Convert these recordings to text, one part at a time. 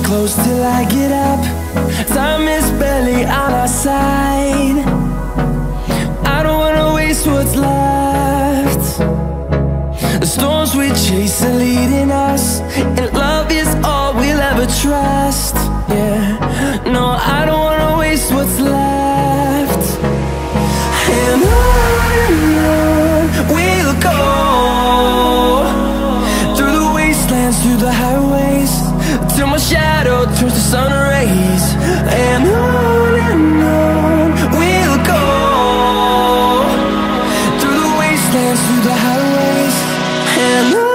close till I get up. Time is barely on our side. I don't wanna waste what's left. The storms we chase are leading us, and love is all we'll ever trust. Yeah, no, I don't wanna waste what's left. And on we'll go, through the wastelands, through the highways, till my shadow turns to sun rays. And on we'll go, through the wastelands, through the highways, and on.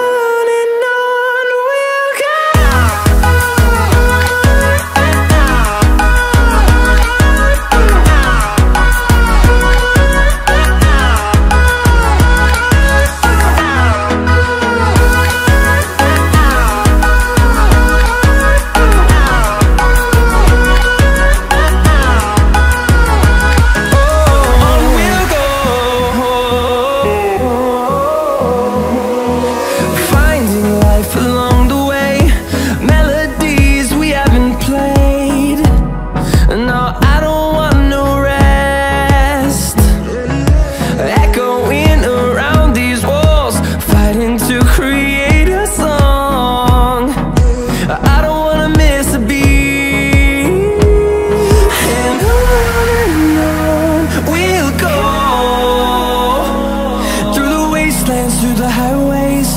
Through the highways,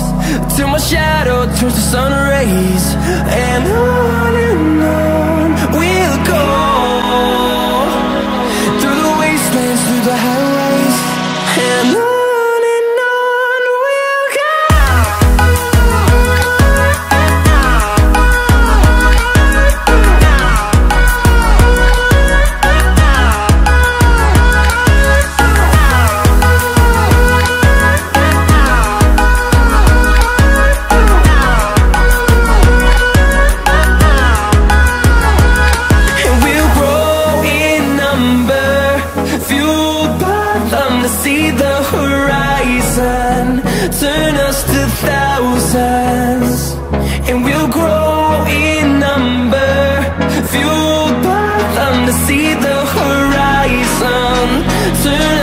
till my shadow turns to sun rays. And on we'll go, through the wastelands, through the highways, and on we'll go. See the horizon turn us to thousands, and we'll grow in number, fueled by them to see the horizon turn